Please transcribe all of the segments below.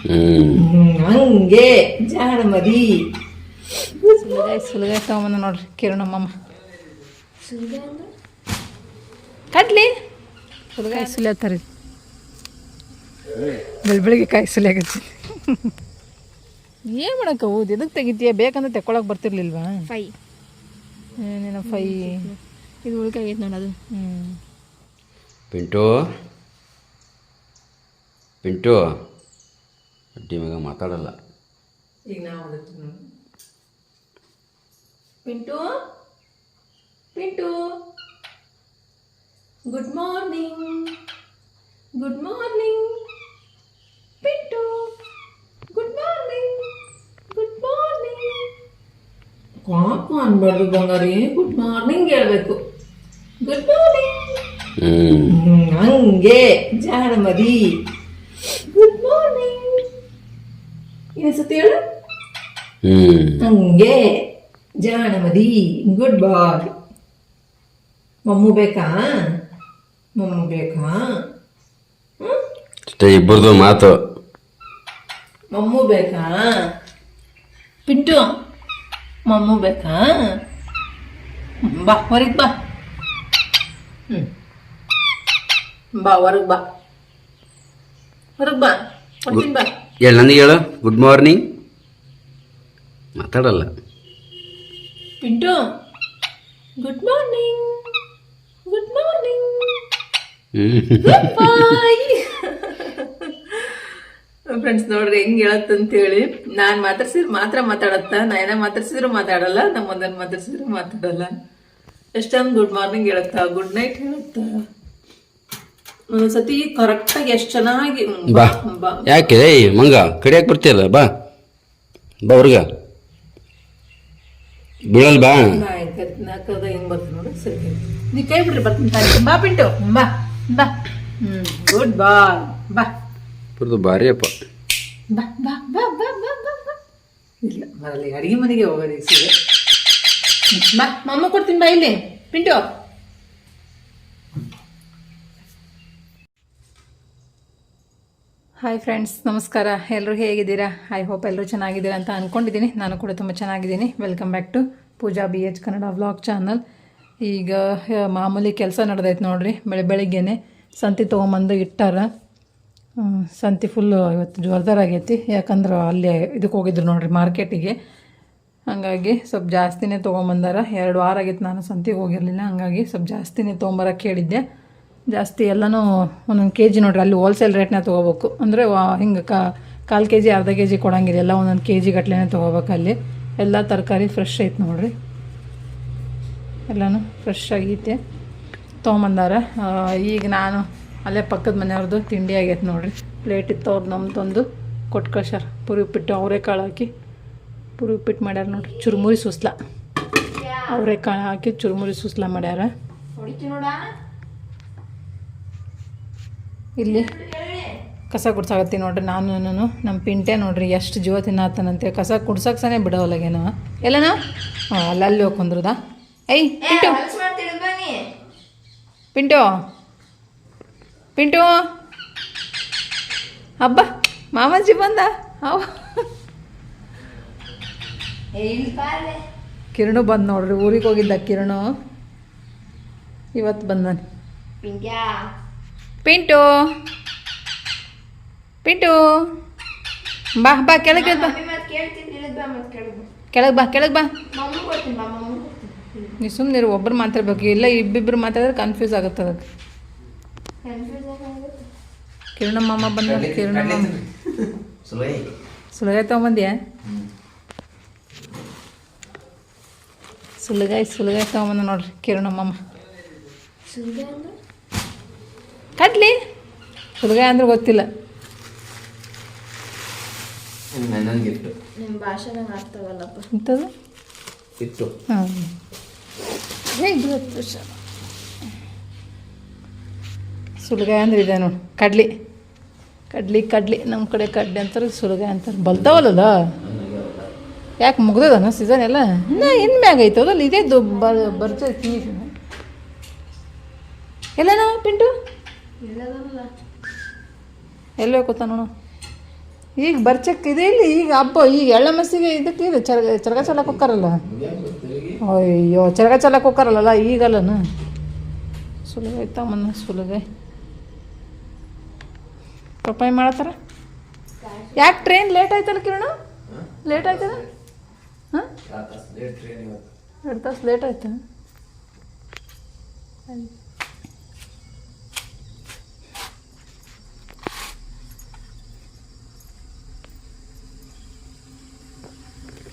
ಹಂಗೆ ಜಾಣ ಮದಿ ಸುಲಗಾಯಿ ತಗೊಂಬಂದ ನೋಡ್ರಿ ಕಿರಣಮ್ಮಮ್ಮ ಕಡ್ಲಿ ಸುಲಗಾಯಿ ಸುಲಿಯತ್ತಾರೆ ಬೆಳಗ್ಗೆ ಕಾಯಿ ಸುಲಿಯಾಗತ್ತಿ ಏನು ಮಾಡಕ್ಕೆ ಹೌದು ಎದಕ್ಕೆ ತೆಗಿತೀಯ ಬೇಕಂದ್ರೆ ತೆಕ್ಕೊಳಕ್ಕೆ ಬರ್ತಿರ್ಲಿಲ್ವಾ ಫೈ ಏನೇನೋ ಫೈ ಇದು ಉಳ್ಕಾಗೈತೆ ನೋಡಿ ಅದು ಪಿಂಟು ಪಿಂಟು ಅಡ್ಡಿ ಮಗ ಮಾತಾಡಲ್ಲ ಈಗ ನಾವು Pintu Pintu good morning Pintu good morning ಕಾಕು ಅನ್ಬಾರ್ದು ಬಂಗಾರಿ ಗುಡ್ ಮಾರ್ನಿಂಗ್ ಹೇಳ್ಬೇಕು ಗುಡ್ ಮಾರ್ನಿಂಗ್ ಹಂಗೆ ಜಾಣ ಮದಿ ಗುಡ್ ಮಾರ್ನಿಂಗ್ ಇನ್ನೊಂದ್ಸತಿ ಹೇಳು ಹಂಗೆ ಜಾಣ ಮದಿ ಗುಡ್ ಬಾಯ್ ಮಮ್ಮು ಬೇಕಾ ಅಷ್ಟೇ ಇಬ್ಬರದು ಮಾತು ಮಮ್ಮು ಬೇಕಾ ಪಿಂಟು ಮಮ್ಮು ಬೇಕಾ ಬಾ ಹೊರಗೆ ಬಾ ಬಾ ಹೊರಗೆ ಬಾ ಕೊಡ್ತೀನಿ ಬಾ ಹೇಳು ನನಗೆ ಹೇಳು ಗುಡ್ ಮಾರ್ನಿಂಗ್ ಮಾತಾಡಲ್ಲ Pintu good morning bye friends ನೋಡ್ರಿ ಹೆಂಗ್ ಹೇಳತ್ತಂತೇಳಿ ನಾನ್ ಮಾತಾಡ್ಸಿದ್ರೆ ಮಾತ್ರ ಮಾತಾಡತ್ತ ನಾ ಮಾತಾಡ್ಸಿದ್ರು ಮಾತಾಡಲ್ಲ ನಮ್ಮ ಒಂದನ್ನು ಮಾತಾಡ್ಸಿದ್ರು ಮಾತಾಡಲ್ಲ ಎಷ್ಟೊಂದು ಗುಡ್ ಮಾರ್ನಿಂಗ್ ಹೇಳತ್ತ ಗುಡ್ ನೈಟ್ ಹೇಳತ್ತ ಒಂದ್ಸತಿ ಕರೆಕ್ಟಾಗಿ ಎಷ್ಟು ಚೆನ್ನಾಗಿ ಬಾ ಯಾಕೆ ಏಯ್ ಮಂಗ ಕಡಿಯಾಕೆ ಬರ್ತೀಯಲ್ಲ ಬಾ ಬಾ ಅವ್ರಿಗ ಬೀಳಲ್ ಬಾ ನಾಲ್ಕದ ಹಿಂಗ್ ಬರ್ತೀನಿ ನೋಡಿ ಸರಿ ನೀ ಕೈ ಬಿಡ್ರಿ ಬರ್ತೀನಿ ಬಾ ಪಿಂಟು ಬಾ ಬಾ ಗುಡ್ ಬಾಯ್ ಬಾ ಪುರ್ದು ಭಾರಿ ಅಪ್ಪ ಬಾ ಬಾ ಬಾ ಬಾ ಬಾ ಬಾ ಬಾ ಇಲ್ಲ ಬರಲ್ಲ ಅಡಿಗೆ ಮನೆಗೆ ಹೋಗೋದು ಈಗ ಸೀರೆ ಬಾ ಮಮ್ಮ ಕೊಡ್ತೀನಿ ಬಾ ಇಲ್ಲಿ ಪಿಂಟು ಹಾಯ್ ಫ್ರೆಂಡ್ಸ್ ನಮಸ್ಕಾರ ಎಲ್ಲರೂ ಹೇಗಿದ್ದೀರಾ ಐ ಹೋಪ್ ಎಲ್ಲರೂ ಚೆನ್ನಾಗಿದ್ದೀರಾ ಅಂತ ಅಂದ್ಕೊಂಡಿದ್ದೀನಿ ನಾನು ಕೂಡ ತುಂಬ ಚೆನ್ನಾಗಿದ್ದೀನಿ welcome back to Pooja BH Kannada vlog channel ಈಗ ಮಾಮೂಲಿ ಕೆಲಸ ನಡೆದೈತೆ ನೋಡ್ರಿ ಬೆಳಿಗ್ಗೆನೆ ಸಂತಿ ತೊಗೊಂಬಂದು ಇಟ್ಟಾರ ಸಂತಿ ಫುಲ್ಲು ಇವತ್ತು ಜೋರ್ದಾರ್ ಆಗೈತಿ ಯಾಕಂದ್ರೆ ಅಲ್ಲಿ ಇದಕ್ಕೆ ಹೋಗಿದ್ರು ನೋಡ್ರಿ ಮಾರ್ಕೆಟಿಗೆ ಹಾಗಾಗಿ ಸ್ವಲ್ಪ ಜಾಸ್ತಿನೇ ತೊಗೊಂಬಂದಾರ 2 ವಾರ ಆಗೈತೆ ನಾನು ಸಂತಿಗೆ ಹೋಗಿರಲಿಲ್ಲ ಹಾಗಾಗಿ ಸ್ವಲ್ಪ ಜಾಸ್ತಿನೇ ತೊಗೊಂಬರಕ್ಕೆ ಹೇಳಿದ್ದೆ ಜಾಸ್ತಿ ಎಲ್ಲನೂ ಒಂದೊಂದು ಕೆ ಜಿ ನೋಡ್ರಿ ಅಲ್ಲಿ ಹೋಲ್ಸೇಲ್ ರೇಟ್ನ ತೊಗೋಬೇಕು ಅಂದರೆ ಹಿಂಗೆ ಕಾಲು ಕೆ ಜಿ ಅರ್ಧ ಕೆ ಜಿ ಕೊಡಂಗಿಲ್ಲ ಎಲ್ಲ ಒಂದೊಂದು ಕೆ ಜಿ ಗಟ್ಲೆನೇ ತೊಗೋಬೇಕು ಅಲ್ಲಿ ಎಲ್ಲ ತರಕಾರಿ ಫ್ರೆಶ್ ಐತೆ ನೋಡ್ರಿ ಎಲ್ಲನೂ ಫ್ರೆಶ್ ಆಗೈತೆ ತೊಗೊಂಬಂದಾರ ಈಗ ನಾನು ಅಲ್ಲೇ ಪಕ್ಕದ ಮನೆಯವ್ರದ್ದು ತಿಂಡಿ ಆಗೈತೆ ನೋಡ್ರಿ ಪ್ಲೇಟ್ ಇತ್ತು ಅವ್ರು ನಮ್ದೊಂದು ಕೊಟ್ಟು ಕಳ್ಸ್ಯಾರ ಪುರಿ ಉಪ್ಪಿಟ್ಟು ಅವರೆಕಾಳು ಹಾಕಿ ಪುರಿ ಉಪ್ಪಿಟ್ಟು ಮಾಡ್ಯಾರ ನೋಡ್ರಿ ಚುರುಮುರಿ ಸುಸ್ಲ ಅವರೆಕಾಳು ಹಾಕಿ ಚುರುಮುರಿ ಸುಸ್ಲ ಮಾಡ್ಯಾರ ಇಲ್ಲಿ ಕಸ ಗುಡ್ಸಾಕತ್ತಿ ನೋಡ್ರಿ ನಾನು ನಮ್ಮ ಪಿಂಟೆ ನೋಡ್ರಿ ಎಷ್ಟು ಜೀವ ತಿನ್ನತ್ತಾನಂತೆ ಕಸ ಕುಡ್ಸಕ್ಕೆ ಸನೇ ಬಿಡೋಲ್ಲಗೇನೋ ಎಲ್ಲನ ಅಲ್ಲಿ ಹೋಗಿ ಕುಂದ್ರದ ಏಯ್ ಪಿಂಟು ಪಿಂಟು ಹಬ್ಬ ಮಾಮಾಜಿ ಬಂದ ಕಿರಣು ಬಂದು ನೋಡ್ರಿ ಊರಿಗೆ ಹೋಗಿದ್ದ ಕಿರಣು ಇವತ್ತು ಬಂದಾನೆ ಪಿಂಟು ಪಿಂಟು ಬಾ ಬಾ ಕೆಳಗೆ ಬಾ ಕೆಳಗೆ ಬಾ ನೀವು ಸುಮ್ಮನೆ ಒಬ್ಬರು ಮಾತಾಡ್ಬೇಕು ಇಲ್ಲ ಇಬ್ಬಿಬ್ರು ಮಾತಾಡಿದ್ರೆ ಕನ್ಫ್ಯೂಸ್ ಆಗುತ್ತೆ ಅದಕ್ಕೆ ಕಿರಣಮ್ಮ ಬಂದ ಕಿರಣಮ್ಮ ಸುಲಗಾಯಿ ತೊಗೊಂಬಂದ್ಯಾ ಸುಲಗಾಯಿ ತೊಗೊಂಬಂದ ನೋಡ್ರಿ ಕಿರಣಮ್ಮ ಕಡ್ಲಿ ಸುಲಗಾಯಿ ಅಂದ್ರೆ ಗೊತ್ತಿಲ್ಲ ಇಂಥದ್ದು ಹಾಂ ಸುಲಗಾಯಿ ಅಂದ್ರೆ ಇದೆ ನೋಡಿ ಕಡ್ಲಿ ನಮ್ಮ ಕಡೆ ಕಡ್ಲಿ ಅಂತಾರೆ ಸುಲಗಾಯಿ ಅಂತಾರೆ ಬಲ್ತಾವಲ್ಲ ಯಾಕೆ ಮುಗ್ದದನ ಸೀಸನ್ ಎಲ್ಲ ಇನ್ನು ಇನ್ನು ಮ್ಯಾಗ ಐತದಲ್ಲ ಇದೇ ಬರ್ತೈತಿ ಎಲ್ಲನೋ ಪಿಂಟು ಎಲ್ಲ ಕೂತ ನೋಡು ಈಗ ಬರ್ಚಕ್ ಇದೆ ಇಲ್ಲಿ ಈಗ ಹಬ್ಬ ಈಗ ಎಳ್ಳ ಮಸಿಗೆ ಇದಕ್ಕೆ ಇದೆ ಚರಗ ಚಲಕ್ಕೆ ಹೋಗ್ತಾರಲ್ಲ. ಅಯ್ಯೋ ಚರಗ ಚಲಕ್ಕೆ ಹೋಗ್ತಾರಲ್ಲ ಈಗಲ್ಲನ ಸುಲಗ ಐತಮ್ಮನ ಸುಲಗ ಪಪ್ಪಾಯಿ ಮಾಡತ್ತಾರ. ಯಾಕೆ ಟ್ರೈನ್ ಲೇಟ್ ಆಯ್ತಲ್ಲ ಕಿರಣ? ಲೇಟ್ ಆಯ್ತದ? ಹಾಂ 2 ತಾಸು ಲೇಟ್ ಆಯ್ತಾ?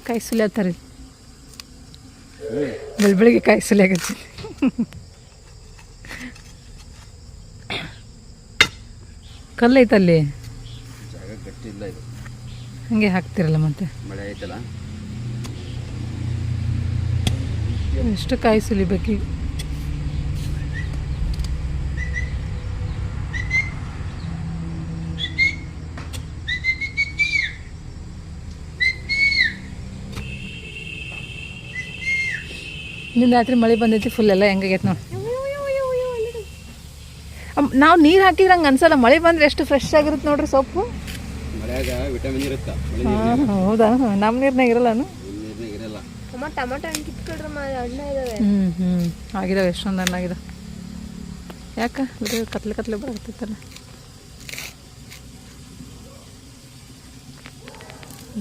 ಕಾಯಿ ಸುಲಿಯತ್ತಾರೆ ಬೆಳಗ್ಗೆ ಕಾಯಿ ಸುಲಿಯಾಗಚ್ಚಿ. ಕಲ್ಲೈತಲ್ಲಿ ಜಾಗ ಗಟ್ಟಿಲ್ಲ ಇದು, ಹಂಗೆ ಹಾಕ್ತಿರಲ್ಲ ಮತ್ತೆ ಮಳೆ ಆಯ್ತಲ್ಲ. ಎಷ್ಟು ಕಾಯಿ ಸುಲಿಬೇಕೀಗ. ನಿನ್ನ ರಾತ್ರಿ ಮಳೆ ಬಂದೈತಿ ಫುಲ್ ಎಲ್ಲ ಹೆಂಗಾಗೈತೆ ನೋಡಿ. ನಾವು ನೀರು ಹಾಕಿದ್ರೆ ಹಂಗೆ ಅನ್ಸಲ್ಲ, ಮಳೆ ಬಂದರೆ ಎಷ್ಟು ಫ್ರೆಶ್ ಆಗಿರುತ್ತೆ ನೋಡ್ರಿ ಸೊಪ್ಪು. ಮಳೆಯಾಗ ವಿಟಮಿನ್ ಇರುತ್ತೆ, ಹಾಂ ಹೌದಾ? ನಮ್ಮ ನೀರ್ನಾಗ ಇರಲ್ಲನು? ನೀರ್ನಾಗ ಇರಲ್ಲ. ಅಮ್ಮ ಟೊಮಟೊ ಹಣ್ಣು ಕಿತ್ಕೊಳ್ರಿ ಅಣ್ಣ ಇದಾವೆ. ಹ್ಞೂ ಆಗಿದಾವೆ, ಎಷ್ಟೊಂದು ಹಣ್ಣಾಗಿದಾವೆ. ಯಾಕೆ ಇದು ಕತ್ಲೆ ಬರ್ತೈತಲ್ಲ,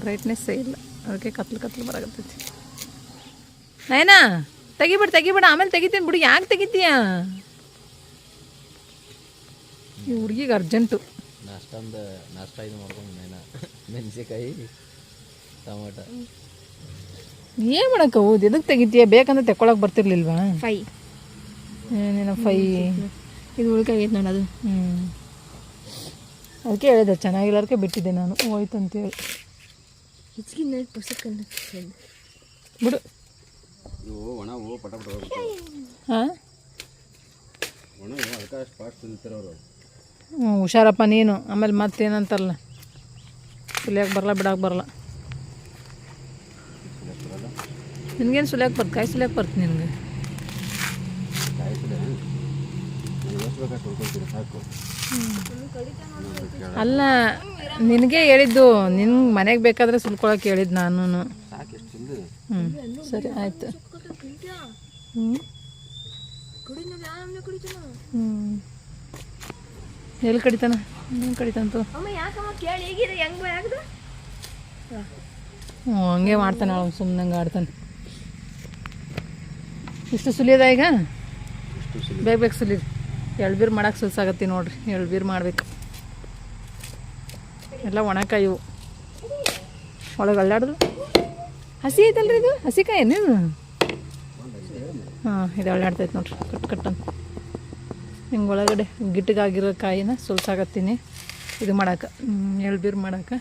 ಬ್ರೈಟ್ನೆಸ್ಸೇ ಇಲ್ಲ, ಅದಕ್ಕೆ ಕತ್ಲೆ ಬರಾಕತ್ತೈತಿ. ನಯನಾ ತೆಗಿಬೇಡ ಆಮೇಲೆ ತೆಗಿತೀನಿ ಬಿಡು. ಯಾಕೆ ತೆಗಿತೀಯ? ಈ ಹುಡುಗಿಗೆ ಅರ್ಜೆಂಟು. ನಾಷ್ಟ ಇದು ಮಾಡ್ಕೊಂಡು ಮೆಣಸಿಕಾಯಿ ಟೊಮಟೊ ಏನು ಮಾಡಕ್ಕೆ ಹೌದು, ಎದಕ್ಕೆ ತೆಗಿತೀಯ? ಬೇಕಂದ್ರೆ ತೆಕ್ಕೊಳಕ್ಕೆ ಬರ್ತಿರ್ಲಿಲ್ವಾ? ಏನೇನೋ ಫೈ ಇದು ಉಳ್ಕಾಗೈತೆ ನೋಡಿ ಅದು. ಅದಕ್ಕೆ ಹೇಳಿದೆ ಚೆನ್ನಾಗಿಲ್ಲದಕ್ಕೆ ಬಿಟ್ಟಿದ್ದೆ ನಾನು, ಹೋಯ್ತು ಅಂತೇಳಿ. ಹೆಚ್ಚಿಗೆ ಪುಸ್ತಕ ಬಿಡು. ಇವು ಒಣ ಹೂವು ಪಟ ಹಾಂ ಒಣ ಅದಕ್ಕೆ ಅಷ್ಟು ಫಾಸ್ಟ್ ತಿಂತಾರೆ ಅವರು. ಹುಷಾರಪ್ಪ ನೀನು, ಆಮೇಲೆ ಮತ್ತೇನಂತಾರಲ್ಲ ಸುಲಿಯಕ್ಕೆ ಬರಲ್ಲ ಬಿಡಕ್ಕೆ ಬರಲ್ಲ. ನಿನ್ಗೇನು ಸುಲಿಯಕ್ಕೆ ಬರ್ತು? ಕಾಯಿ ಸುಲಿಯಕ್ಕೆ ಬರ್ತು ನಿನಗೆ? ಅಲ್ಲ ನಿನಗೆ ಹೇಳಿದ್ದು, ನಿನ್ಗೆ ಮನೆಗೆ ಬೇಕಾದ್ರೆ ಸುಲ್ಕೊಳಕ್ಕೆ ಹೇಳಿದ್ದು ನಾನು. ಸರಿ ಆಯ್ತು. ಎಲ್ಲಿ ಕಡಿತಾನ? ಏನು ಕಡಿತಂತ? ಹಂಗೆ ಮಾಡ್ತಾನೆ ಅವಳು, ಸುಮ್ಮನೆ ಆಡ್ತಾನೆ. ಇಷ್ಟು ಸುಲಿಯೋದ ಈಗ? ಬೇಗ ಸುಲಿದು ಎಳ್ಬೀರು ಮಾಡಕ್ಕೆ ಸುಲ್ಸಾಗತ್ತಿ ನೋಡ್ರಿ. ಎಳ್ಬೀರು ಮಾಡ್ಬೇಕು. ಎಲ್ಲ ಒಣಕಾಯಿ ಒಳಗೆ ಅಲ್ಲಾಡ್ದು. ಹಸಿ ಐತಲ್ರಿ ಇದು? ಹಸಿಕಾಯಿ ಏನು? ಹಾಂ ಇದು ಅಲ್ಲಾಡ್ತೈತೆ ನೋಡ್ರಿ, ಕಟ್ಟಂತ. ಹಿಂಗೆ ಒಳಗಡೆ ಗಿಟ್ಟಿಗಾಗಿರೋ ಕಾಯಿನ ಸುಲ್ಸಾಕತ್ತೀನಿ ಇದು ಮಾಡಕ್ಕೆ, ಎಳ್ಬೀರು ಮಾಡಕ್ಕೆ.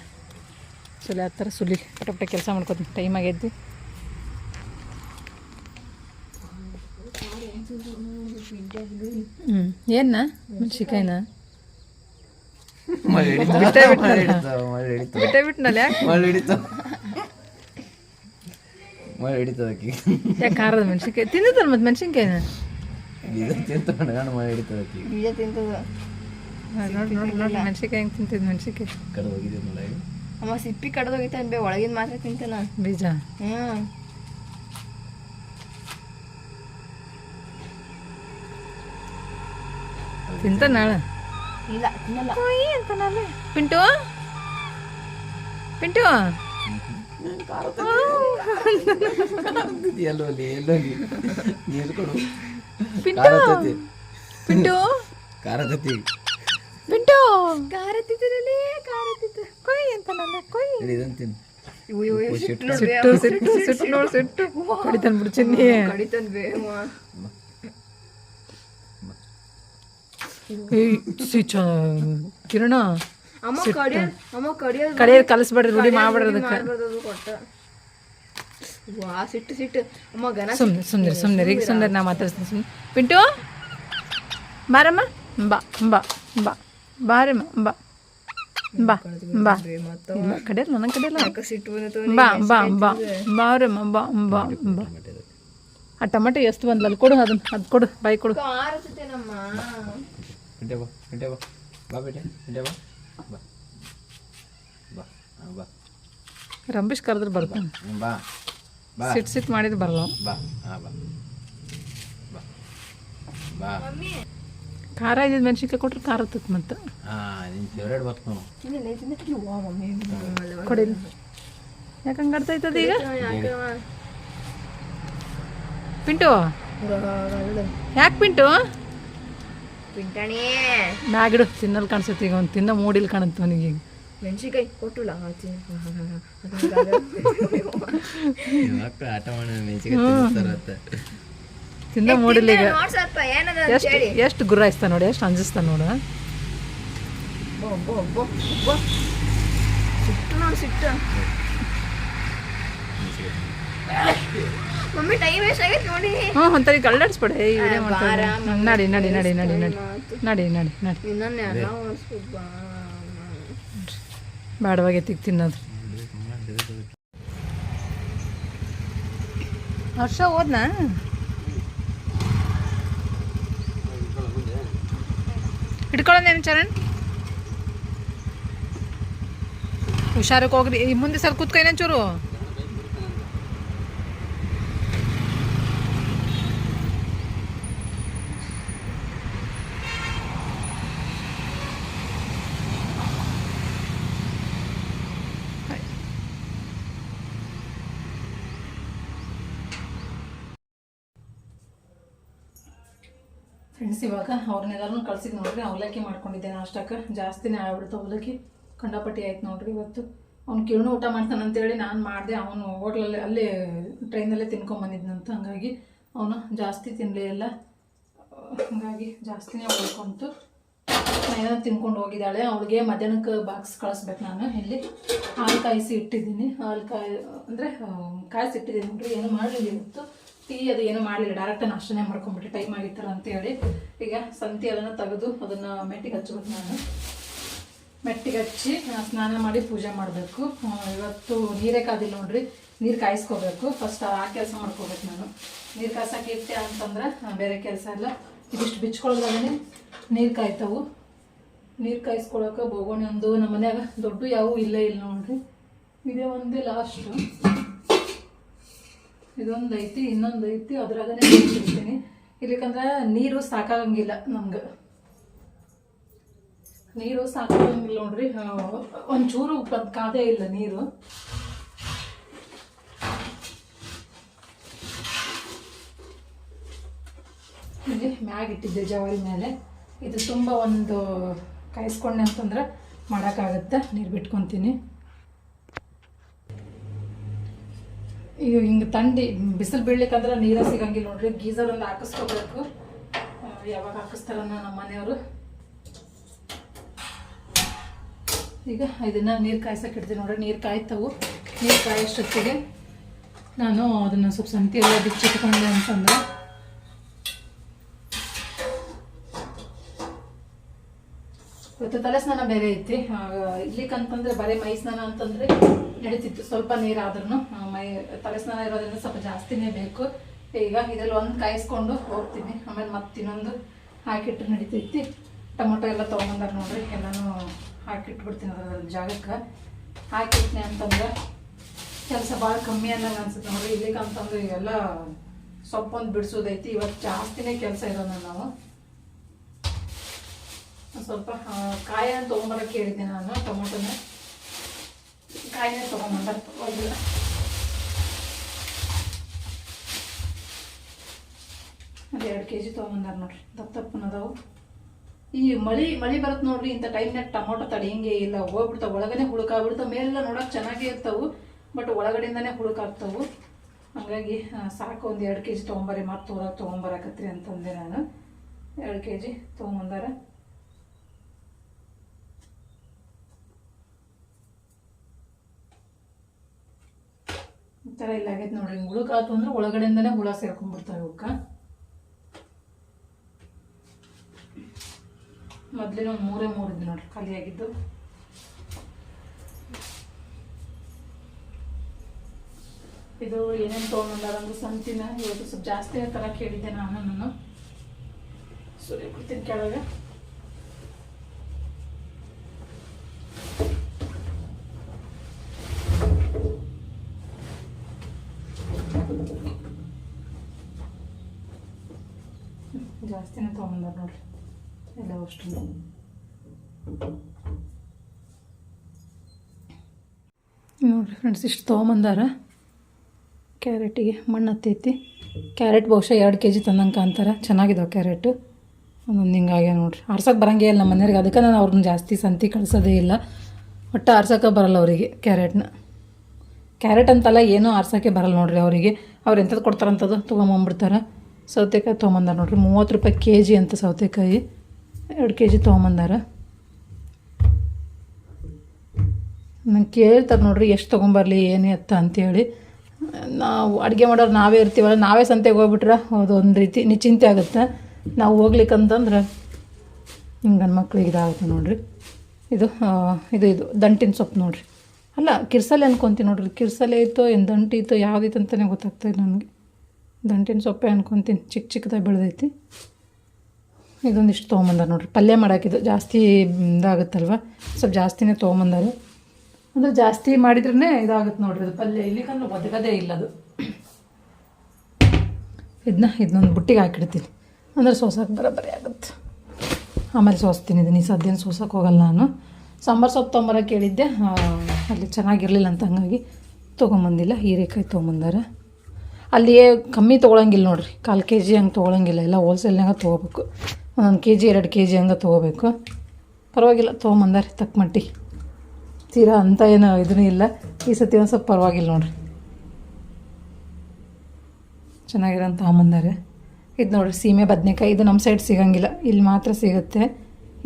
ಸುಲಿ ಆ ಥರ ಸುಲಿ ಪಟ ಕೆಲಸ ಮಾಡ್ಕೊತೀನಿ. ಟೈಮ್ ಆಗೈತಿ. ಏನ ಮೆಣ್ಸಿಕಾಯಿನ ಬಿಟ್ಟೇ ಬಿಟ್ನಲ್ಲ? ಯಾಕೆ ಯಾಕೆ ಖಾರದ ಮೆಣ್ಸಿನ್ಕಾಯಿ ತಿಂದಿದ್ದಲ್ಲ? ಮತ್ತೆ ಮೆಣ್ಸಿನ್ಕಾಯಿನ ಬೀಜ ತಿಂತದ ನೋಡಿ ಮೆಣ್ಸಿನ್ಕಾಯಿ ಹೆಂಗೆ ತಿಂತಿದ್ದು? ಮೆಣ್ಸಿನ್ಕಾಯಿ ಅಮ್ಮ ಸಿಪ್ಪಿ ಕಡ್ದೋಗಿತ್ತಾನ ಬೇ, ಒಳಗಿನ ಮಾತ್ರ ತಿಂತಾನ ಬೀಜ. ತಿಂತ ನಾಳೆ ಇಲ್ಲ ತಿನ್ನಲ್ಲ. ಅಂತಾನಲ್ಲ ಪಿಂಟು. ಪಿಂಟು ಪಿಂಟು ಖಾರತತಿ ಪಿಂಟು ಖಾರ ತಿಂತದಲ್ಲಿ ಖಾರ ತಿಂತ ಕೊಯ್ ಅಂತಾನಲ್ಲ ಕೊಯ್. ಸಿಟ್ಟು ಸಿಟ್ಟು ನೋಡಿ ಸಿಟ್ಟು ಕಡಿತಾನ ಬಿಡು ಚಿನ್ನಿ. ಕಡಿತನ್ ಬೇ ಕಿರಣ ಅಮ್ಮ ಕಡಿಯೋದು ಕಡಿಯೋದು ಕಲಿಸ್ಬೇಡ್ರಿ, ರೂಢಿ ಮಾಡ್ಬೇಡ್ರಿ ಅದಕ್ಕೆ. ಕೊಟ್ಟ ವಾ ಸಿಟ್ಟು ಅಮ್ಮ ಗನ ಸುಮ್ಮನೆ ಈಗ ಸುಂದರ ನಾ ಮಾತಾಡ್ತೀನಿ. ಸುಮ್ಮನೆ ಪಿಂಟು ಬಾರಮ್ಮ, ಬಾ ಬಾ ಬಾ ಬಾರಮ್ಮ, ಬಾ ಬಾ ಬಾ. ಇಲ್ಲ ಕಡಿಯಲ್ಲ, ನನಗೆ ಕಡಿಯಲ್ಲ. ಸಿಟ್ಟು ಬಾ ಬಾ ಬಾ ಬಾರಮ್ಮ, ಬಾ ಬಾ ಬಾ. ಆ ಟೊಮೆಟೊ ಎಷ್ಟು ಬಂದ್ಲ ಅಲ್ಲಿ ಕೊಡು, ಅದನ್ನ ಅದು ಕೊಡು, ಬಾಯಿ ಕೊಡು. ಕಾರತೇನಮ್ಮ. ಬಾ ಬೇಟೆ ಬಾ ಬೇಟೆ ಬಾ ಬಾ ರಂಬಿಷ್ ಕರೆದ್ರೆ ಬರ್ತಾನೆ, ಬಾ ಬಾ ಸಿಟ್ಟು ಮಾಡಿದ್ರೆ ಬರಲ್ಲ. ಬಾ ಹಾಂ ಬಾ ಬಾ ಬಾ ಖಾರ ಇದ್ದಿದ್ದು ಮೆಣಸಿನ್ಕಾಯಿ ಕೊಟ್ರೆ ಖಾರ ಹತ್ತತ್ ಮತ್ತೆ. ಹಾಂ ನಿನ್ನ ಫೇವ್ರೇಟ್ ಬರ್ತು ಕೊಡಿಲ್ಲ ಯಾಕೆ ಹಂಗೆ ಆಡ್ತೈತದ ಈಗ ಪಿಂಟು? ಯಾಕೆ ಪಿಂಟು? ಪಿಂಟಾಣಿ ಮ್ಯಾಗಿಡು ತಿನ್ನಲ್ ಕಾಣಿಸುತ್ತೆ ಈಗ, ಅವ್ನು ತಿನ್ನೋ ಮೂಡಿಲ್ ಕಾಣುತ್ತೆ ಅವನಿಗೆ ಈಗ. ಮೆಣಸಿನ್ಕಾಯಿ ಕೊಟ್ಟುಲ್ಲ ಮಕ್ಕಳು ಆಟ ಮಾಡೋ ಮೆಣಸಿಗೆ ತಿನ್ನೋ ಮೂಡಿಲ್ ಈಗ. ಸ್ವಲ್ಪ ಏನದ ಎಷ್ಟು ಗುರಾಯಿಸ್ತಾನೆ ನೋಡಿ, ಎಷ್ಟು ಅಂಜಿಸ್ತಾನೆ ನೋಡು. ಸಿಟ್ಟು ನೋಡಿ ಸಿಟ್ಟು. ಮಮ್ಮಿ ಟೈಮ್ ವೇಸ್ಟ್ ಆಗೈತೆ ನೋಡಿ. ಒಂಥರ ಕಳ್ಳಾಡಿಸ್ಬೇಡ. ನಡಿ ನಡಿ ನಡಿ ನಡಿ ನಡಿ ನಡಿ ನಡಿ ನಡಿ. ಇನ್ನೊಂದು ಬೇಡವಾಗೈತಿ ಈಗ ತಿನ್ನೋದು. ಹರ್ಷ ಹೋದ್ನಾ? ಹಿಡ್ಕೊಳ್ಳೋದೇನು ಚರಣ್? ಹುಷಾರಕ್ಕೆ ಹೋಗ್ರಿ, ಈ ಮುಂದೆ ಸ್ವಲ್ಪ ಕೂತ್ಕೊ ಇನ್ನೊಂಚೂರು. ಫ್ರೆಂಡ್ಸ್, ಇವಾಗ ಅವ್ರನ್ನೆಲ್ಲರೂ ಕಳ್ಸಿದ್ ನೋಡ್ರಿ. ಅವಲಕ್ಕಿ ಮಾಡ್ಕೊಂಡಿದ್ದೆ ನಾಷ್ಟಕ್ಕೆ. ಜಾಸ್ತಿನೇ ಆಗ್ಬಿಡ್ತು ಅವಲಕ್ಕಿ, ಕಂಡಾಪಟ್ಟಿ ಆಯ್ತು ನೋಡ್ರಿ ಇವತ್ತು. ಅವ್ನು ಕಿರಣು ಊಟ ಮಾಡ್ತಾನೆ ಅಂತೇಳಿ ನಾನು ಮಾಡಿದೆ. ಅವನು ಹೋಟ್ಲಲ್ಲಿ ಅಲ್ಲೇ ಟ್ರೈನಲ್ಲೇ ತಿನ್ಕೊಂಬಂದಿದ್ನಂತ, ಹಂಗಾಗಿ ಅವನು ಜಾಸ್ತಿ ತಿನ್ನಲೇ ಇಲ್ಲ. ಹಾಗಾಗಿ ಜಾಸ್ತಿನೇ ಉಳ್ಕೊಂತು. ಏನೋ ತಿನ್ಕೊಂಡು ಹೋಗಿದ್ದಾಳೆ. ಅವಳಿಗೆ ಮಧ್ಯಾಹ್ನಕ್ಕೆ ಬಾಕ್ಸ್ ಕಳಿಸ್ಬೇಕು. ನಾನು ಇಲ್ಲಿ ಹಾಲು ಕಾಯಿಸಿ ಇಟ್ಟಿದ್ದೀನಿ. ಹಾಲು ಅಂದರೆ ಕಾಯಿಸಿ ಇಟ್ಟಿದ್ದೀನಿ ನೋಡ್ರಿ. ಏನೂ ಮಾಡಲಿಲ್ಲ ಇವತ್ತು. ಟೀ ಅದು ಏನೂ ಮಾಡಲಿಲ್ಲ, ಡೈರೆಕ್ಟ್ ನಾಷ್ಟನೇ ಮಾಡ್ಕೊಂಬಿಟ್ಟೆ, ಟೈಮ್ ಆಗಿತ್ತರ ಅಂತೇಳಿ. ಈಗ ಸಂತಿ ಎಲ್ಲ ತೆಗೆದು ಅದನ್ನು ಮೆಟ್ಟಿಗೆ ಹಚ್ಬೇಕು. ನಾನು ಮೆಟ್ಟಿಗೆ ಹಚ್ಚಿ ಸ್ನಾನ ಮಾಡಿ ಪೂಜೆ ಮಾಡಬೇಕು. ಇವತ್ತು ನೀರೇ ಕಾದಿಲ್ಲ ನೋಡ್ರಿ, ನೀರು ಕಾಯಿಸ್ಕೋಬೇಕು. ಫಸ್ಟ್ ಆ ಕೆಲಸ ಮಾಡ್ಕೋಬೇಕು. ನಾನು ನೀರು ಕಾಯ್ಸಕ್ಕೆ ಇಟ್ಟೆ ಅಂತಂದ್ರೆ ಬೇರೆ ಕೆಲಸ ಎಲ್ಲ ಇದಿಷ್ಟು ಬಿಚ್ಕೊಳ್ಳೋದಾಗೇ ನೀರು ಕಾಯ್ತಾವು. ನೀರು ಕಾಯಿಸ್ಕೊಳಕ್ಕೆ ಬೋಗೋಣಿ ಒಂದು ನಮ್ಮ ಮನ್ಯಾಗ ದೊಡ್ಡ ಯಾವೂ ಇಲ್ಲೇ ಇಲ್ಲ ನೋಡ್ರಿ. ಇದೇ ಒಂದೇ ಲಾಸ್ಟು. ಇದೊಂದು ಐತಿ, ಇನ್ನೊಂದು ಐತಿ, ಅದ್ರಾಗನೇ ಇಡ್ತೀನಿ. ಇಲ್ಲಿಕಂದ್ರೆ ನೀರು ಸಾಕಾಗಂಗಿಲ್ಲ ನಮ್ಗೆ. ನೀರು ಸಾಕಾಗಂಗಿಲ್ಲ ನೋಡ್ರಿ. ಒಂಚೂರು ಕಾದೇ ಇಲ್ಲ ನೀರು. ಇಲ್ಲಿ ಮ್ಯಾಗ ಇಟ್ಟಿದ್ದೆ ಜವಾರಿ ಮೇಲೆ. ಇದು ತುಂಬ ಒಂದು ಕಾಯಿಸ್ಕೊಂಡೆ ಅಂತಂದ್ರೆ ಮಾಡೋಕ್ಕಾಗತ್ತೆ. ನೀರು ಬಿಟ್ಕೊತೀನಿ. ಈಗ ಹಿಂಗೆ ಥಂಡಿ ಬಿಸಿಲು ಬೀಳ್ಲಿಕ್ಕಂದ್ರೆ ನೀರೇ ಸಿಗಂಗಿಲ್ಲ ನೋಡ್ರಿ. ಗೀಸರ್ ಒಂದು ಹಾಕಿಸ್ಕೋಬೇಕು. ಯಾವಾಗ ಹಾಕಿಸ್ತಾರ ನಮ್ಮ ಮನೆಯವರು. ಈಗ ಇದನ್ನು ನೀರು ಕಾಯ್ಸಕ್ಕೆ ಇಡ್ತೀನಿ ನೋಡ್ರಿ. ನೀರು ಕಾಯ್ತವು. ನೀರು ಕಾಯೋಷ್ಟೊತ್ತಿಗೆ ನಾನು ಅದನ್ನು ಸ್ವಲ್ಪ ಸಂತಿ ಎಲ್ಲ ಬಿಚ್ಚಿಟ್ಕೊಂಡೆ ಅಂತಂದ್ರೆ ಇವತ್ತು ತಲೆ ಸ್ನಾನ ಬೇರೆ ಐತಿ. ಇಲ್ಲಿಕಂತಂದ್ರೆ ಬರೀ ಮೈ ಸ್ನಾನ ಅಂತಂದ್ರೆ ನಡೀತಿತ್ತು, ಸ್ವಲ್ಪ ನೀರಾದ್ರೂ. ತಲೆ ಸ್ನಾನ ಇರೋದ್ರಿಂದ ಸ್ವಲ್ಪ ಜಾಸ್ತಿನೇ ಬೇಕು. ಈಗ ಇದರಲ್ಲಿ ಒಂದು ಕಾಯಿಸ್ಕೊಂಡು ಹೋಗ್ತೀನಿ. ಆಮೇಲೆ ಮತ್ತೆ ಇನ್ನೊಂದು ಹಾಕಿಟ್ರೆ ನಡೀತೈತಿ. ಟೊಮೊಟೊ ಎಲ್ಲ ತೊಗೊಂಬಂದಾಗ ನೋಡ್ರಿ, ಎಲ್ಲನೂ ಹಾಕಿಟ್ಬಿಡ್ತೀನಿ ಅದರ ಜಾಗಕ್ಕೆ. ಹಾಕಿಟ್ನಿ ಅಂತಂದ್ರೆ ಕೆಲಸ ಭಾಳ ಕಮ್ಮಿ ಅನ್ನಂಗೆ ಅನ್ಸುತ್ತೆ ನೋಡ್ರಿ. ಇಲ್ಲಿಕಂತಂದ್ರೆ ಇವೆಲ್ಲ ಸೊಪ್ಪೊಂದು ಬಿಡಿಸೋದೈತಿ. ಇವತ್ತು ಜಾಸ್ತಿನೇ ಕೆಲಸ ಇರೋಣ. ನಾವು ಸ್ವಲ್ಪ ಕಾಯನ್ನು ತೊಗೊಂಬರಕ್ಕೆ ಹೇಳಿದ್ದೆ ನಾನು. ಟೊಮೊಟೊನ ಕಾಯಿನೇ ತೊಗೊಂಬಂದ್ರೆ ಪರವಾಗಿಲ್ಲ. ಅದು 2 kg ತೊಗೊಂಬಂದಾರ ನೋಡ್ರಿ. ದಪ್ಪನದಾವು. ಈ ಮಳಿ ಬರುತ್ತೆ ನೋಡ್ರಿ. ಇಂಥ ಟೈಮ್ನಾಗ ಟೊಮೊಟೊ ತಡೆಯಂಗೆ ಇಲ್ಲ, ಹೋಗ್ಬಿಡ್ತಾವೆ ಒಳಗನೆ ಹುಳುಕಾಗ್ಬಿಡ್ತಾವೆ. ಮೇಲೆಲ್ಲ ನೋಡೋಕೆ ಚೆನ್ನಾಗೇ ಇರ್ತಾವೆ, ಬಟ್ ಒಳಗಡೆಯಿಂದನೇ ಹುಳುಕಾಗ್ತಾವೆ. ಹಾಗಾಗಿ ಸಾಕು ಒಂದು 2 kg ತೊಗೊಂಬರಿ, ಮತ್ತೆ ಹೋದಾಗ ತೊಗೊಂಬರಕತ್ರಿ ಅಂತಂದೆ ನಾನು. 2 kg ತೊಗೊಂಬಂದಾರ. ಈ ಥರ ಇಲ್ಲ ಆಗೈತೆ ನೋಡ್ರಿ. ಹುಳುಕಾತು ಅಂದ್ರೆ ಒಳಗಡೆಯಿಂದನೇ ಹುಳ ಸೇರ್ಕೊಂಡ್ಬಿಡ್ತಾವೆ ಇವಕ್ಕೆ. ಮೊದಲಿನ ಒಂದು 3 ಇದ್ದು ನೋಡ್ರಿ ಖಾಲಿಯಾಗಿದ್ದು. ಇದು ಏನೇನು ತೊಗೊಂಡ್ಬಂದಾರಂದ್ರೆ ಸಂತಿನ ಇವತ್ತು ಸ್ವಲ್ಪ ಜಾಸ್ತಿ ತರಕ್ಕೆ ಹೇಳಿದ್ದೆ ನಾನು. ಸರಿ ಕೊಡ್ತೀನಿ ಕೆಳಗೆ. ಜಾಸ್ತಿನೇ ತೊಗೊಂಬಂದಾರ ನೋಡ್ರಿ ಎಲ್ಲ ಅಷ್ಟು. ನೋಡಿರಿ ಫ್ರೆಂಡ್ಸ್, ಇಷ್ಟು ತೊಗೊಂಬಂದಾರ. ಕ್ಯಾರೆಟಿಗೆ ಮಣ್ಣು ಹತ್ತೈತಿ. ಕ್ಯಾರೆಟ್ ಬಹುಶಃ 2 kg ತಂದಂಗೆ ಕಾಂತಾರ. ಚೆನ್ನಾಗಿದಾವೆ ಕ್ಯಾರೆಟು. ಒಂದೊಂದು ಹಿಂಗಾಗ್ಯ ನೋಡ್ರಿ. ಆರ್ಸೋಕೆ ಬರಂಗೇ ಇಲ್ಲ ನಮ್ಮ ಮನೆಯವ್ರಿಗೆ, ಅದಕ್ಕೆ ನಾನು ಅವ್ರನ್ನ ಜಾಸ್ತಿ ಸಂತಿ ಕಳಿಸೋದೇ ಇಲ್ಲ. ಒಟ್ಟು ಆರ್ಸೋಕೆ ಬರಲ್ಲ ಅವರಿಗೆ ಕ್ಯಾರೆಟ್ನ. ಕ್ಯಾರೆಟ್ ಅಂತಲ್ಲ, ಏನೂ ಆರ್ಸೋಕ್ಕೆ ಬರಲ್ಲ ನೋಡ್ರಿ ಅವರಿಗೆ. ಅವ್ರು ಎಂಥದ್ದು ಕೊಡ್ತಾರಂಥದ್ದು ತೊಗೊಂಬಂದ್ಬಿಡ್ತಾರೆ. ಸೌತೆಕಾಯಿ ತೊಗೊಂಬಂದಾರ ನೋಡ್ರಿ, 30 ರೂಪಾಯಿ kg ಅಂತ ಸೌತೆಕಾಯಿ. 2 kg ತೊಗೊಂಬಂದಾರ. ನಂಗೆ ಕೇಳ್ತಾರೆ ನೋಡ್ರಿ ಎಷ್ಟು ತೊಗೊಂಬರ್ಲಿ ಏನು ಎತ್ತ ಅಂತೇಳಿ. ನಾವು ಅಡುಗೆ ಮಾಡೋರು ನಾವೇ ಇರ್ತೀವಲ್ಲ, ನಾವೇ ಸಂತೆಗೆ ಹೋಗ್ಬಿಟ್ರೆ ಅದೊಂದು ರೀತಿ ನಿಶ್ಚಿಂತೆ ಆಗುತ್ತೆ. ನಾವು ಹೋಗ್ಲಿಕ್ಕಂತಂದ್ರೆ ಹಿಂಗೆ ಗಂಡು ಮಕ್ಳಿಗೆ ಇದಾಗುತ್ತೆ ನೋಡ್ರಿ. ಇದು ಇದು ದಂಟಿನ ಸೊಪ್ಪು ನೋಡ್ರಿ. ಅಲ್ಲ, ಕಿರ್ಸಲೆ ಅನ್ಕೊತೀನಿ ನೋಡ್ರಿ. ಕಿರ್ಸಲೆ ಐತೋ ಏನು ದಂಟಿ ಐತೋ ಯಾವುದೈತೆ ಅಂತಲೇ ಗೊತ್ತಾಗ್ತಾಯಿಲ್ಲ ನನಗೆ. ದಂಟಿನ ಸೊಪ್ಪೆ ಅನ್ಕೊತೀನಿ, ಚಿಕ್ಕ ಚಿಕ್ಕದಾಗಿ ಬೆಳೆದೈತಿ. ಇದೊಂದಿಷ್ಟು ತೊಗೊಂಬಂದಾರ ನೋಡ್ರಿ. ಪಲ್ಯ ಮಾಡೋಕ್ಕಿದು ಜಾಸ್ತಿ ಇದಾಗುತ್ತಲ್ವ, ಸ್ವಲ್ಪ ಜಾಸ್ತಿನೇ ತೊಗೊಂಬಂದಾರೆ. ಅಂದರೆ ಜಾಸ್ತಿ ಮಾಡಿದ್ರೇ ಇದಾಗುತ್ತೆ ನೋಡ್ರಿ ಅದು ಪಲ್ಯ. ಇಲ್ಲಿಕಂದ್ರೆ ಒದಗದೇ ಇಲ್ಲ ಅದು. ಇದನ್ನೊಂದು ಬುಟ್ಟಿಗೆ ಹಾಕಿಡ್ತೀನಿ, ಅಂದರೆ ಸೋಸೋಕೆ ಬರೋಬ್ಬರಿ ಆಗುತ್ತೆ. ಆಮೇಲೆ ಸೋಸ್ತೀನಿ ಇದನ್ನು. ಈ ಸದ್ಯನ ಸೋಸೋಕೆ ಹೋಗಲ್ಲ ನಾನು. ಸಾಂಬಾರು ಸೊಪ್ಪು ತೊಗೊಂಬರೋಕೆ ಹೇಳಿದ್ದೆ, ಅಲ್ಲಿ ಚೆನ್ನಾಗಿರಲಿಲ್ಲ ಅಂತ ಹಂಗಾಗಿ ತೊಗೊಂಬಂದಿಲ್ಲ. ಹೀರೆಕಾಯಿ ತೊಗೊಂಬಂದಾರ. ಅಲ್ಲಿಯೇ ಕಮ್ಮಿ ತೊಗೊಳಂಗಿಲ್ಲ ನೋಡ್ರಿ. 1/4 kg ಹಂಗೆ ತೊಗೊಳಂಗಿಲ್ಲ, ಎಲ್ಲ ಹೋಲ್ಸೇಲ್ನಾಗ ತೊಗೋಬೇಕು. 1 kg 2 kg ಹಂಗೆ ತೊಗೋಬೇಕು. ಪರವಾಗಿಲ್ಲ ತೊಗೊಂಬಂದಾರೆ ತಕ್ಕ ಮಟ್ಟಿಗೆ. ತೀರಾ ಅಂತ ಏನು ಇದೂ ಇಲ್ಲ. ಈ ಸತಿ ಒಂದು ಸ್ವಲ್ಪ ಪರವಾಗಿಲ್ಲ ನೋಡ್ರಿ, ಚೆನ್ನಾಗಿರೋ ತೊಗೊಂಬಂದಾರೆ. ಇದು ನೋಡ್ರಿ ಸೀಮೆ ಬದನೆಕಾಯಿ. ಇದು ನಮ್ಮ ಸೈಡ್ ಸಿಗೋಂಗಿಲ್ಲ, ಇಲ್ಲಿ ಮಾತ್ರ ಸಿಗುತ್ತೆ.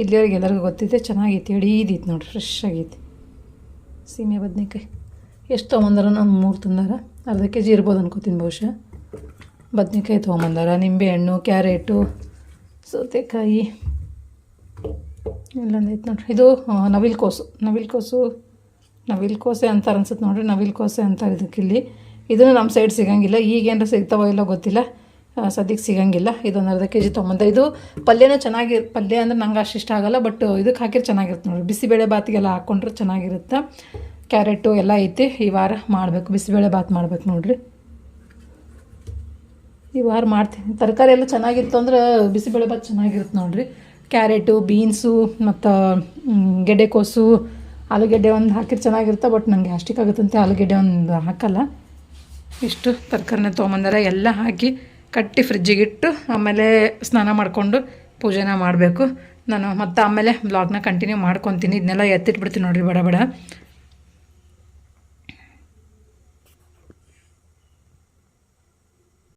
ಇಲ್ಲಿಯವ್ರಿಗೆ ಎಲ್ಲರಿಗೂ ಗೊತ್ತೈತೆ. ಚೆನ್ನಾಗೈತಿ, ಎಡೀದೈತಿ ನೋಡ್ರಿ, ಫ್ರೆಶ್ ಆಗೈತಿ ಸೀಮೆ ಬದನೆಕಾಯಿ. ಎಷ್ಟು ತೊಗೊಂಬಂದಾರ? ನಾನು 3 ತಂದಾರ. ಅರ್ಧ kg ಇರ್ಬೋದು ಅನ್ಕೋತೀನಿ ಬಹುಶಃ. ಬದನೆಕಾಯಿ ತೊಗೊಂಬಂದಾರ, ನಿಂಬೆಹಣ್ಣು, ಕ್ಯಾರೆಟು, ಸೌತೆಕಾಯಿ ಎಲ್ಲೊಂದೈತೆ ನೋಡ್ರಿ. ಇದು ನವಿಲ್ಕೋಸೆ ಅಂತಾರೆ ಅನ್ಸುತ್ತೆ ನೋಡ್ರಿ. ನವಿಲ್ಕೋಸೆ ಅಂತಾರೆ ಇದಕ್ಕಿಲ್ಲಿ. ಇದನ್ನು ನಮ್ಮ ಸೈಡ್ ಸಿಗೋಂಗಿಲ್ಲ. ಈಗೇನಾರ ಸಿಗ್ತಾವೋ ಇಲ್ಲ ಗೊತ್ತಿಲ್ಲ, ಸದ್ಯಕ್ಕೆ ಸಿಗೋಂಗಿಲ್ಲ. ಇದೊಂದು ಅರ್ಧ kg ತೊಗೊಂಬಂದ. ಇದು ಪಲ್ಯನೂ ಪಲ್ಯ ಅಂದ್ರೆ ನಂಗೆ ಅಷ್ಟು ಇಷ್ಟ ಆಗೋಲ್ಲ, ಬಟ್ ಇದಕ್ಕೆ ಹಾಕಿದ್ರೆ ಚೆನ್ನಾಗಿರುತ್ತೆ ನೋಡಿರಿ. ಬಿಸಿಬೇಳೆ ಬಾತಿಗೆಲ್ಲ ಹಾಕ್ಕೊಂಡ್ರೆ ಚೆನ್ನಾಗಿರುತ್ತೆ. ಕ್ಯಾರೆಟು ಎಲ್ಲ ಐತಿ. ಈ ವಾರ ಮಾಡಬೇಕು, ಬಿಸಿಬೇಳೆ ಬಾತ್ ಮಾಡ್ಬೇಕು ನೋಡಿರಿ. ಈ ವಾರ ಮಾಡ್ತೀನಿ. ತರಕಾರಿ ಎಲ್ಲ ಚೆನ್ನಾಗಿತ್ತು ಅಂದ್ರೆ ಬಿಸಿಬೇಳೆ ಬಾತ್ ಚೆನ್ನಾಗಿರುತ್ತೆ ನೋಡಿರಿ. ಕ್ಯಾರೆಟು, ಬೀನ್ಸು ಮತ್ತು ಗೆಡ್ಡೆಕೋಸು, ಆಲೂಗೆಡ್ಡೆ ಒಂದು ಹಾಕಿದ್ರೆ ಚೆನ್ನಾಗಿರುತ್ತೆ. ಬಟ್ ನನಗೆ ಗ್ಯಾಸ್ಟ್ರಿಕ್ ಆಗುತ್ತಂತೆ ಆಲೂಗೆಡ್ಡೆ ಒಂದು ಹಾಕಲ್ಲ. ಇಷ್ಟು ತರಕಾರಿನ ತೊಗೊಂಬಂದಾರ. ಎಲ್ಲ ಹಾಕಿ ಕಟ್ಟಿ ಫ್ರಿಜ್ಜಿಗಿಟ್ಟು ಆಮೇಲೆ ಸ್ನಾನ ಮಾಡಿಕೊಂಡು ಪೂಜೆನ ಮಾಡಬೇಕು. ನಾನು ಮತ್ತು ಆಮೇಲೆ ಬ್ಲಾಗ್ನ ಕಂಟಿನ್ಯೂ ಮಾಡ್ಕೊತೀನಿ. ಇದನ್ನೆಲ್ಲ ಎತ್ತಿಟ್ಬಿಡ್ತೀನಿ ನೋಡಿರಿ ಬಡ